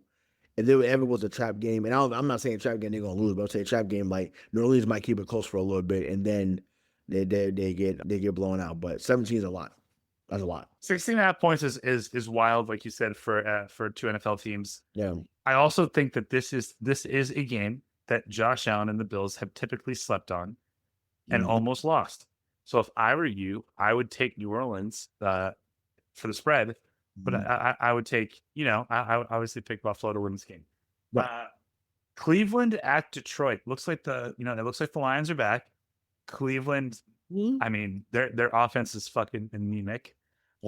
if there ever was a trap game. And I'm not saying trap game they're gonna lose, but I'll say trap game like New Orleans might keep it close for a little bit, and then they get blown out. But 17 is a lot. That's a lot. 16.5 points is wild, like you said, for 2 NFL teams. Yeah. I also think that this is a game that Josh Allen and the Bills have typically slept on and almost lost. So if I were you, I would take New Orleans for the spread, but I would take, I would obviously pick Buffalo to win this game. Right. Cleveland at Detroit. Looks like it looks like the Lions are back. Cleveland I mean, their offense is fucking anemic.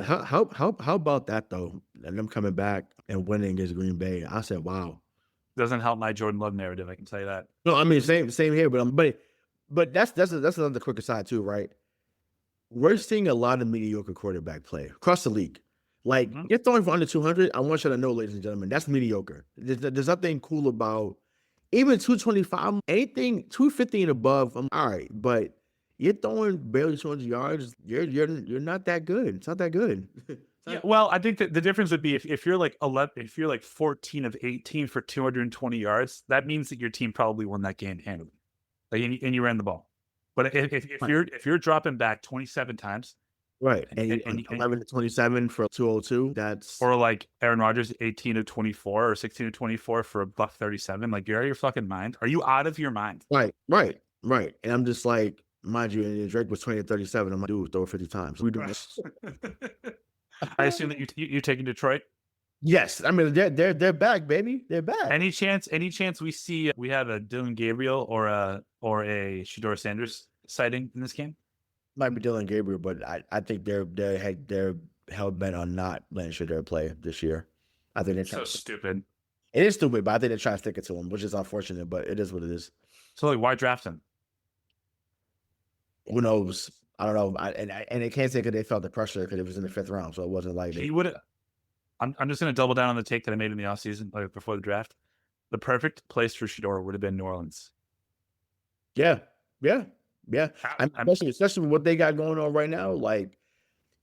How about that though? And them coming back and winning against Green Bay. I said, wow. Doesn't help my Jordan Love narrative, I can tell you that. No, I mean same here, but that's another quick aside too, right? We're seeing a lot of mediocre quarterback play across the league. Like you're throwing for under 200. I want you to know, ladies and gentlemen, that's mediocre. There's nothing cool about even 225, anything 250 and above. I'm all right, but you're throwing barely 200 yards. You're not that good. It's not that good. Yeah, well, I think that the difference would be if you're like 11, if you're like 14 of 18 for 220 yards, that means that your team probably won that game handily, like, and you ran the ball. But if you're dropping back 27 times, right, and 11 to 27 for 202, that's or like Aaron Rodgers 18 of 24 or 16 of 24 for a $137, like you're out of your fucking mind. Are you out of your mind? Right. And I'm just like, mind you, and Drake was 20 to 37. I'm like, dude, throw it 50 times. We doing this. I assume that you taking Detroit. Yes, I mean they're back, baby. They're back. Any chance we have a Dylan Gabriel or a Shedeur Sanders sighting in this game? Might be Dylan Gabriel, but I think they're hell bent on not letting Shedeur play this year. I think they're so stupid. It is stupid, but I think they're trying to stick it to him, which is unfortunate, but it is what it is. So like, why draft him? Who knows? I don't know. And they can't say because they felt the pressure because it was in the 5th round, so it wasn't like he would. I'm just going to double down on the take that I made in the offseason, like before the draft. The perfect place for Shedeur would have been New Orleans. Yeah. Especially with what they got going on right now. Like,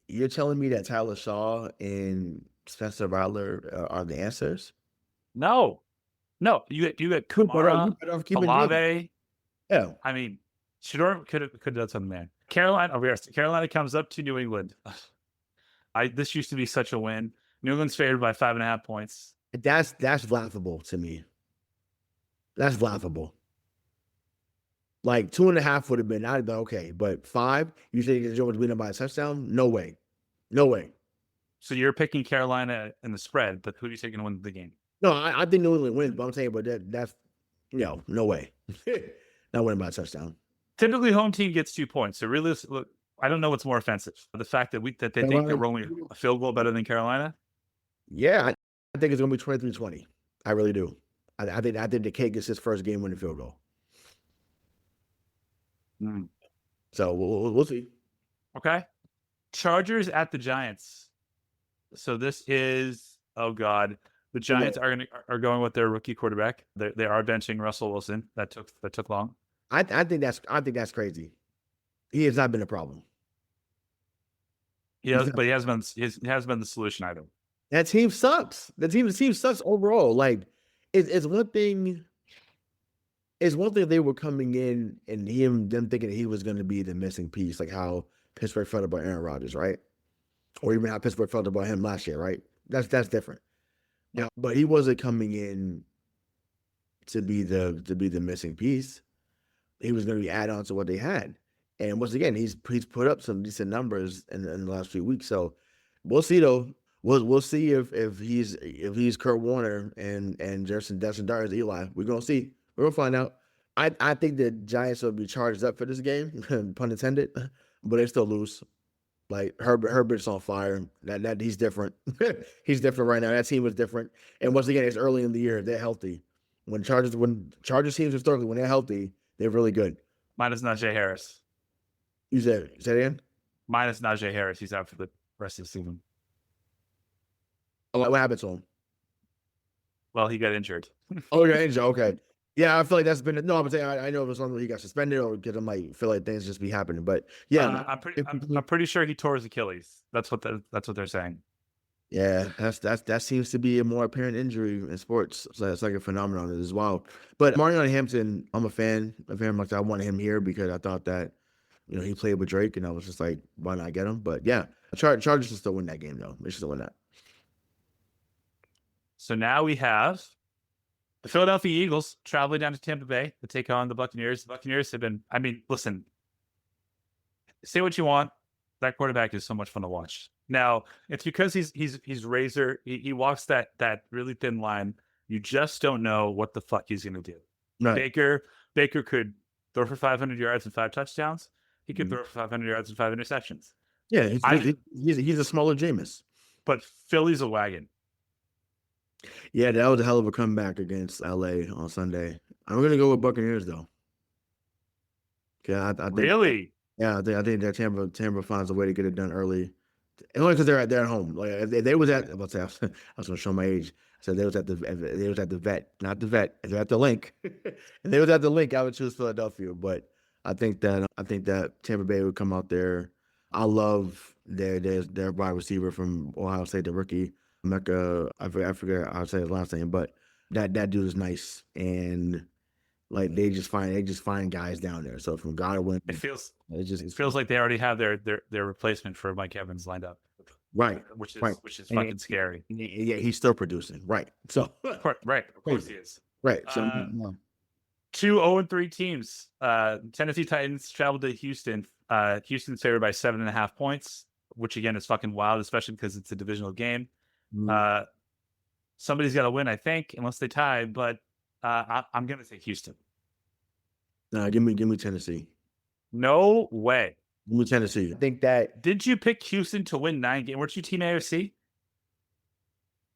you're telling me that Tyler Shaw and Spencer Rattler are the answers? No. You get Kamara, Olave. Yeah. I mean, Shedeur could have done something there. Carolina comes up to New England. This used to be such a win. New England's favored by 5.5 points. That's laughable to me. That's laughable. Like 2.5 would have been, I'd have been okay, but 5, you think the Joe was winning by a touchdown? No way. So you're picking Carolina in the spread, but who do you think is going to win the game? No, I think New England wins, but I'm saying, but that's no way. Not winning by a touchdown. Typically, home team gets 2 points. So really, look, I don't know what's more offensive: the fact that they think they're only a field goal better than Carolina. Yeah, I think it's going to be 23-20. I really do. I think the K gets his first game winning field goal. So we'll see. Okay, Chargers at the Giants. So this is the Giants are going with their rookie quarterback. They are benching Russell Wilson. That took long. I think that's crazy. He has not been a problem. But he has been the solution item. That team sucks. The team sucks overall. Like it's one thing. It's one thing they were coming in and them thinking that he was going to be the missing piece, like how Pittsburgh felt about Aaron Rodgers, right? Or even how Pittsburgh felt about him last year, right? That's different. Yeah, but he wasn't coming in to be the missing piece. He was going to be add-on to what they had. And once again, he's put up some decent numbers in the last few weeks. So we'll see though. We'll see if he's Kurt Warner and Justin Dar is Eli. We're gonna see. We're gonna find out. I think the Giants will be charged up for this game, pun intended, but they still lose. Like Herbert's on fire. That he's different. He's different right now. That team was different. And once again, it's early in the year. They're healthy. When Chargers teams historically, when they're healthy, they're really good. Minus Najee Harris. You said it again? Minus Najee Harris. He's out for the rest of the season. Oh, what happened to him? Well, he got injured. Oh, he got injured. Okay. Yeah, I feel like that's been I'm saying I know it was something he got suspended or because I might feel like things just be happening. But yeah, I'm pretty sure he tore his Achilles. That's what they're saying. Yeah, that seems to be a more apparent injury in sports. So it's like a phenomenon as well. But Marion Hampton, I'm a fan of him. Like I wanted him here because I thought that he played with Drake, and I was just like, why not get him? But yeah, Chargers should still win that game though. They should still win that. So now we have the Philadelphia Eagles traveling down to Tampa Bay to take on the Buccaneers. The Buccaneers have been, listen, say what you want. That quarterback is so much fun to watch. Now, it's because he's razor. He walks that really thin line. You just don't know what the fuck he's going to do. Right. Baker could throw for 500 yards and 5 touchdowns. He could throw for 500 yards and 5 interceptions. Yeah, he's a smaller Jameis. But Philly's a wagon. Yeah, that was a hell of a comeback against LA on Sunday. I'm gonna go with Buccaneers though. I think Really? yeah, I think that Tampa finds a way to get it done early. And only because they're at home. Like if they was at, I was gonna show my age. So they was at the vet, not the vet. If they're at the link, and they was at the link, I would choose Philadelphia. But I think that Tampa Bay would come out there. I love their wide receiver from Ohio State, the rookie Mecca. I forget how to say his last name, but that dude is nice, and like they just find guys down there. So from Godwin, it feels like they already have their replacement for Mike Evans lined up. Right. Which is fucking scary. Yeah, he's still producing. Right. So right. Of course he is. Right. So 2 0-3 teams. Tennessee Titans traveled to Houston. Houston's favored by 7.5 points, which again is fucking wild, especially because it's a divisional game. Somebody's got to win, I think, unless they tie. But I'm gonna say Houston. Give me Tennessee. No way. Give me Tennessee. I think that. Did you pick Houston to win 9 games? Weren't you Team AFC?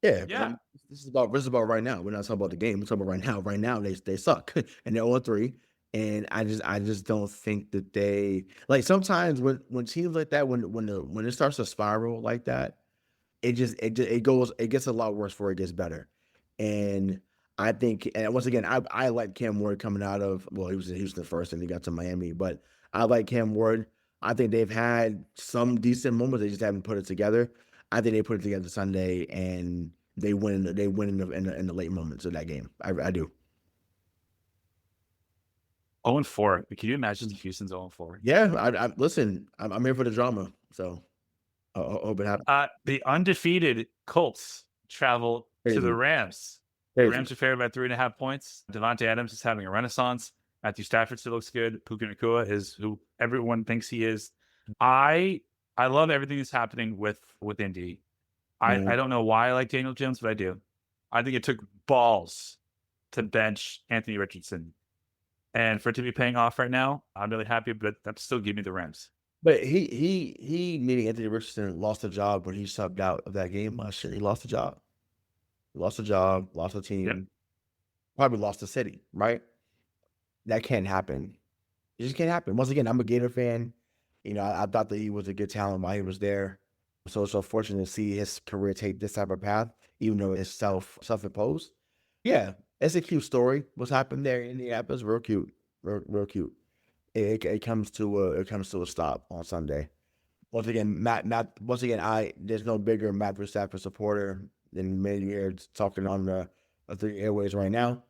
Yeah. This is about right now. We're not talking about the game. We're talking about right now. Right now, they suck and they're 0-3. And I just don't think that they like sometimes when teams like that when it starts to spiral like that, it gets a lot worse before it gets better. And I think, and once again, I like Cam Ward coming out of, well, he was in Houston first and he got to Miami, but I like Cam Ward. I think they've had some decent moments. They just haven't put it together. I think they put it together Sunday and they win in the late moments of that game. I do. 0-4. Can you imagine if Houston's 0-4? Yeah, listen, I'm here for the drama, so I hope it happens. The undefeated Colts travel to the Rams. The Rams are favored by 3.5 points. Devontae Adams is having a renaissance. Matthew Stafford still looks good. Puka Nacua is who everyone thinks he is. I love everything that's happening with Indy. I don't know why I like Daniel Jones, but I do. I think it took balls to bench Anthony Richardson. And for it to be paying off right now, I'm really happy, but that still give me the Rams. But he meaning Anthony Richardson lost a job when he subbed out of that game last year. He lost a job. Lost a team, probably lost a city, right? That can't happen. It just can't happen. Once again, I'm a Gator fan. You know, I thought that he was a good talent while he was there. So it's so fortunate to see his career take this type of path, even though it's self-imposed. Yeah, it's a cute story. What's happened there in Indianapolis, real cute, real cute. It comes to a stop on Sunday. Once again, there's no bigger Matthew Stafford supporter than many years talking on the airways right now.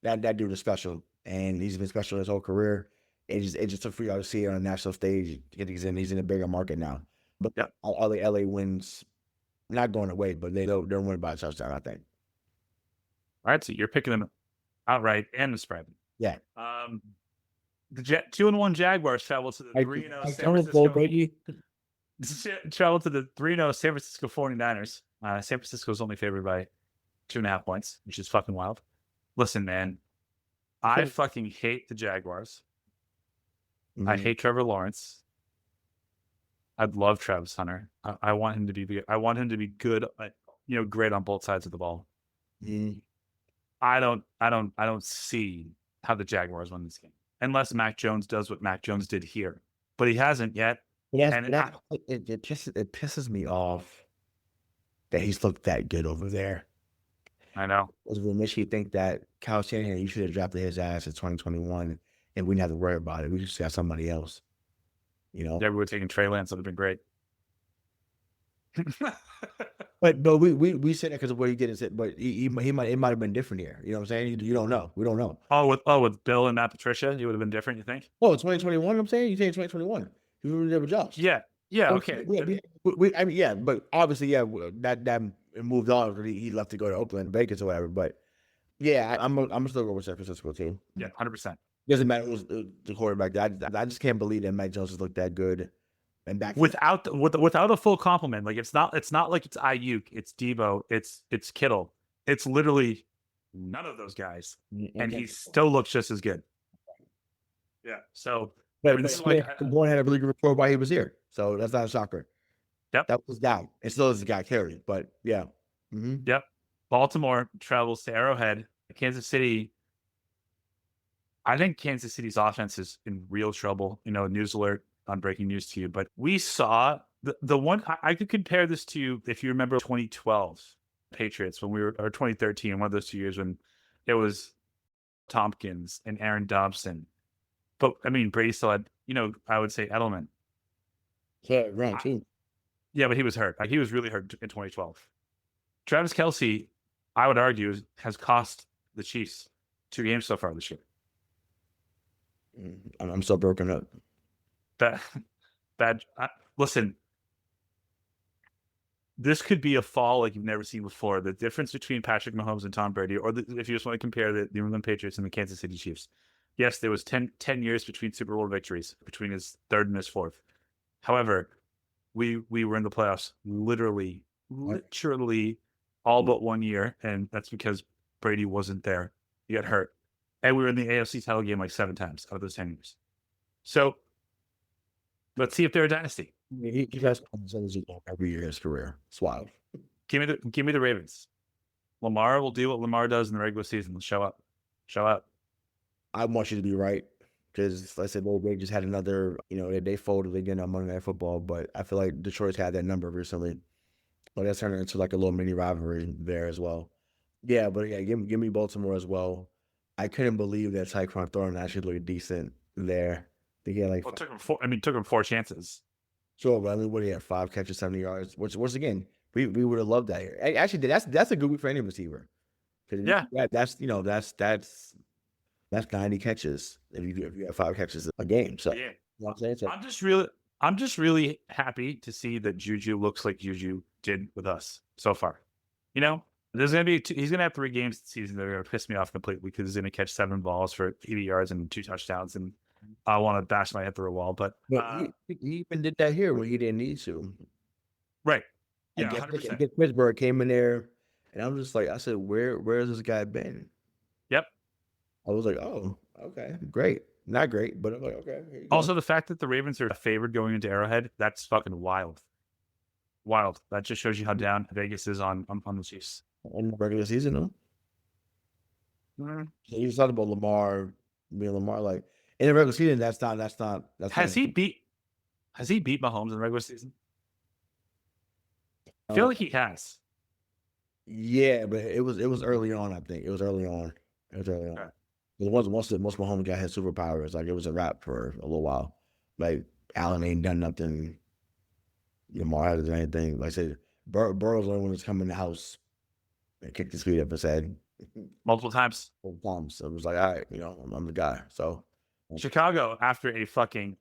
That dude is special, and he's been special his whole career. It just took for y'all to see it on a national stage. He's in a bigger market now. But LA wins, not going away, but they're winning by a touchdown, I think. All right, so you're picking them outright and the spread. Yeah. The 2-1 Jaguars travel to the 3-0 San Francisco. Travel to the 3-0 San Francisco 49ers. San Francisco is only favored by 2.5 points, which is fucking wild. Listen, man, I fucking hate the Jaguars. I hate Trevor Lawrence. I'd love Travis Hunter. I want him to be good, great on both sides of the ball. I don't see how the Jaguars win this game unless Mac Jones does what Mac Jones did here, but he hasn't yet. It pisses me off that he's looked that good over there. I know. It makes you think that Kyle Shanahan, you should have drafted his ass in 2021, and we didn't have to worry about it. We just got somebody else. You know, yeah, we were taking Trey Lance. That would have been great. But we said that because of what he did. But it might have been different here. You know what I'm saying? You don't know. We don't know. With Bill and Matt Patricia, it would have been different. You think? Oh, 2021. I'm saying you saying 2021. You were never jobs. Yeah. Okay. But obviously, that moved on because he left to go to Oakland, Vegas, or whatever. But yeah, I'm still going with San Francisco team. Yeah, 100%. Doesn't matter who's the quarterback. I just can't believe that Mac Jones has looked that good. And back without a full complement, like it's not like it's Ayuk, it's Debo, it's Kittle. It's literally none of those guys, and he still looks just as good. Yeah. So But this is like, Bourne had a really good report while he was here, so that's not a shocker. yep, That was down. It still is got carried, but yeah. yep. Baltimore travels to Arrowhead. Kansas City. I think Kansas City's offense is in real trouble. News alert on breaking news to you, but we saw the one I could compare this to, if you remember 2012 Patriots or 2013, one of those 2 years when it was Tompkins and Aaron Dobson. But I mean, Brady still had, I would say Edelman. Yeah, round two. Yeah, but he was hurt. He was really hurt in 2012. Travis Kelce, I would argue, has cost the Chiefs 2 games so far this year. I'm so broken up. Bad. Listen, this could be a fall like you've never seen before. The difference between Patrick Mahomes and Tom Brady, or if you just want to compare the New England Patriots and the Kansas City Chiefs. Yes, there was 10 years between Super Bowl victories, between his third and his fourth. However, we were in the playoffs literally all but 1 year, and that's because Brady wasn't there. He got hurt. And we were in the AFC title game like 7 times out of those 10 years. So let's see if they're a dynasty. He has every year in his career. It's wild. Give me the Ravens. Lamar will do what Lamar does in the regular season. Let's show up. Show up. I want you to be right, because like I said, they just had another, they folded again on Monday Night Football, but I feel like Detroit's had that number recently. But that's turning into like a little mini rivalry there as well. Yeah, but yeah, give me Baltimore as well. I couldn't believe that Tyquan Thornton actually looked decent there. They get like, well, took him 4 chances. Sure, but I mean, what he had 5 catches, 70 yards. Which again, we would have loved that here. Actually, that's a good week for any receiver. Yeah, that's 90 catches if you have 5 catches a game. So yeah. You know what I'm saying? I'm just really happy to see that Juju looks like Juju did with us so far. There's gonna be he's gonna have 3 games this season that are gonna piss me off completely, because he's gonna catch 7 balls for 80 yards and 2 touchdowns, and I want to bash my head through a wall. But he even did that here when he didn't need to. Right. Yeah, 100%. Pittsburgh came in there, and I'm just like, I said, where has this guy been? Yep. I was like, oh, okay, great. Not great, but I'm like, okay. Also, the fact that the Ravens are favored going into Arrowhead, that's fucking wild. Wild. That just shows you how down Vegas is on the Chiefs. In the regular season, though? Mm-hmm. You just talked about Lamar, being Lamar, like, in the regular season, that's not. Has he beat Mahomes in the regular season? I feel like he has. Yeah, but it was early on, I think. It was early on. Okay. Once Mahomes got his superpowers, like, it was a wrap for a little while. Like, Allen ain't done nothing. Lamar hasn't done anything. Like I said, Burrow's the only one that's come in the house and kicked his feet up and said multiple times. So it was like, all right, I'm the guy. So Chicago, after a fucking,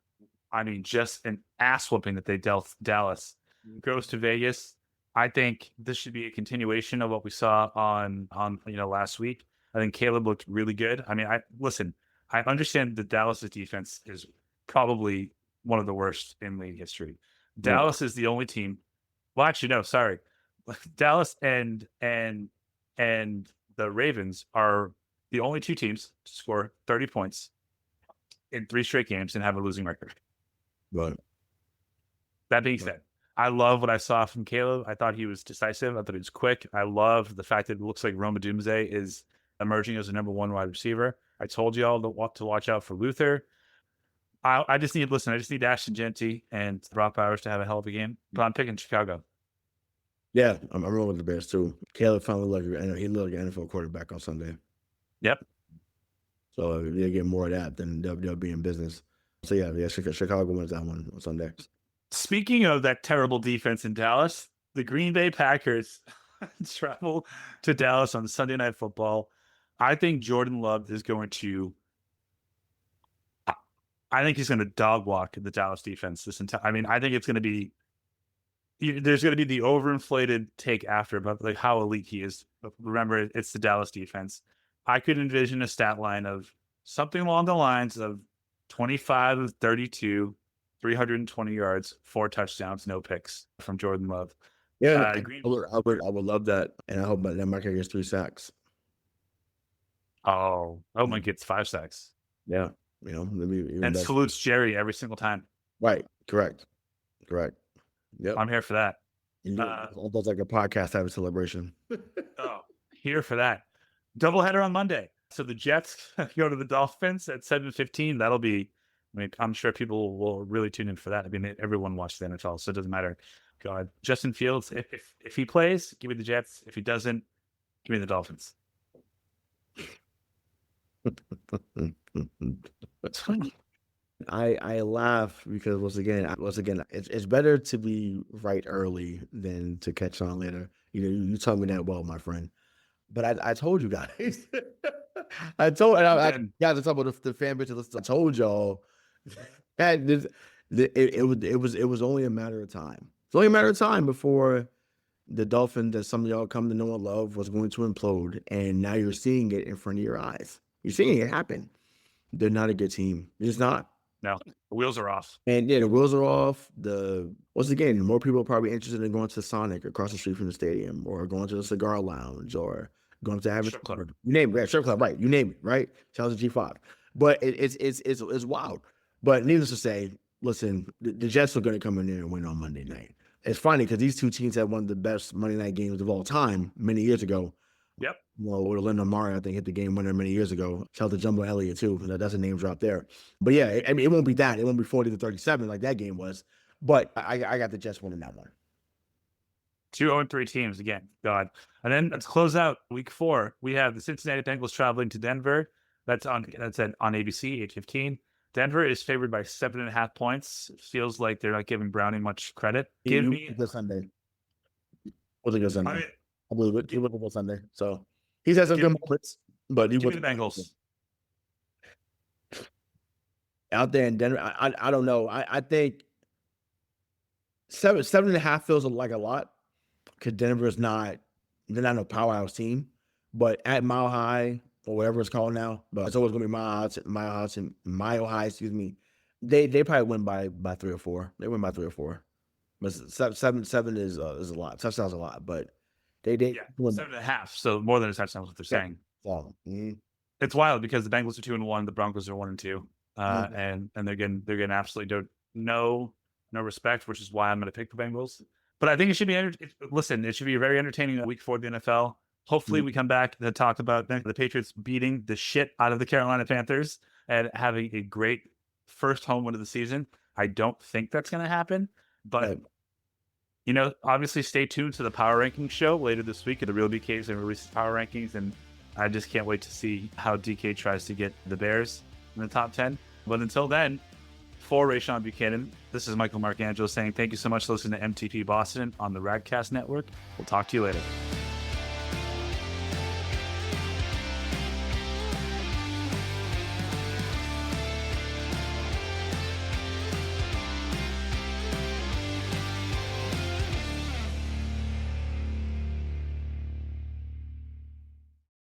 just an ass whooping that they dealt Dallas, goes to Vegas. I think this should be a continuation of what we saw on last week. I think Caleb looked really good. I understand that Dallas' defense is probably one of the worst in league history. Dallas is the only team. Well, actually, no, sorry. Dallas and the Ravens are the only 2 teams to score 30 points in 3 straight games and have a losing record. Right. That being said, I love what I saw from Caleb. I thought he was decisive. I thought he was quick. I love the fact that it looks like Rhamondre is emerging as the number 1 wide receiver. I told you all to watch out for Luther. I just need Ashton Genty and Brock Bowers to have a hell of a game. But I'm picking Chicago. Yeah, I'm rolling with the Bears too. Caleb finally looked like an NFL quarterback on Sunday. Yep. So if they get more of that, then they'll be in business. So yeah, Chicago wins that one on Sunday. Speaking of that terrible defense in Dallas, the Green Bay Packers travel to Dallas on Sunday Night Football. I think Jordan Love is going to. I think he's going to dog walk the Dallas defense this entire. I think it's going to be. There's going to be the overinflated take after about like how elite he is. But remember, it's the Dallas defense. I could envision a stat line of something along the lines of 25 of 32, 320 yards, 4 touchdowns, no picks from Jordan Love. Yeah, I would love that, and I hope that Marquee gets 3 sacks. Oh, my gets 5 sacks. Yeah, You know, maybe even And better. salutes Jerry every single time. Right. Correct. Yep. I'm here for that. Almost like a podcast having celebration. Oh, here for that. Doubleheader on Monday. So the Jets go to the Dolphins at 7:15. That'll be, I mean, I'm sure people will really tune in for that. I mean, everyone watched the NFL, so it doesn't matter. God, Justin Fields, if he plays, give me the Jets. If he doesn't, give me the Dolphins. I laugh because once again, it's better to be right early than to catch on later. You know, you taught me that well, my friend. But I told you guys. I told guys, I talk about the fan base. I told y'all that it was only a matter of time. It's only a matter of time before the Dolphin that some of y'all come to know and love was going to implode, and now you're seeing it in front of your eyes. You're seeing it happen. They're not a good team. They're just not. No, the wheels are off. And yeah, the wheels are off. Once again, more people are probably interested in going to Sonic across the street from the stadium, or going to the cigar lounge, or going to have Strip club. You name it, strip club, right? You name it, right? Shout out to G5. But it's wild. But needless to say, listen, the Jets are going to come in there and win on Monday night. It's funny because these two teams had one of the best Monday night games of all time many years ago. Yep. Well, with Linda Mari, I think, hit the game winner many years ago. Shout out to Jumbo Elliott, too. That's a name drop there. But yeah, I mean, it won't be that. It won't be 40-37 like that game was. But I got the Jets winning that one. 2-0-3 teams again. God. And then let's close out week 4. We have the Cincinnati Bengals traveling to Denver. That's on ABC, 8:15. Denver is favored by 7.5 points. Feels like they're not giving Brownie much credit. Give me the Sunday. Was a good Sunday. I mean, I believe it. He was a good Sunday. So he's had some good moments, but he give was me the Bengals. out there in Denver. I don't know. I think 7.5 feels like a lot because Denver's not. They're not a powerhouse team, but at Mile High or whatever it's called now, but it's always going to be Mile High. Excuse me. They probably win by 3 or 4. They win by 3 or 4. But 7 is a lot. Touchdowns a lot, but they 7.5. So more than a touchdown is what they're saying. Mm-hmm. It's wild because the Bengals are 2-1, the Broncos are 1-2, and they're getting absolutely no respect, which is why I'm going to pick the Bengals. But I think it should be it should be a very entertaining week for the NFL. Hopefully, we come back to talk about the Patriots beating the shit out of the Carolina Panthers and having a great first home win of the season. I don't think that's going to happen, but obviously, stay tuned to the Power Rankings show later this week. The Real BK is going to release his Power Rankings, and I just can't wait to see how DK tries to get the Bears in the top 10. But until then, for Rayshawn Buchanan, this is Michael Marcangelo saying thank you so much for listening to MTP Boston on the Radcast Network. We'll talk to you later.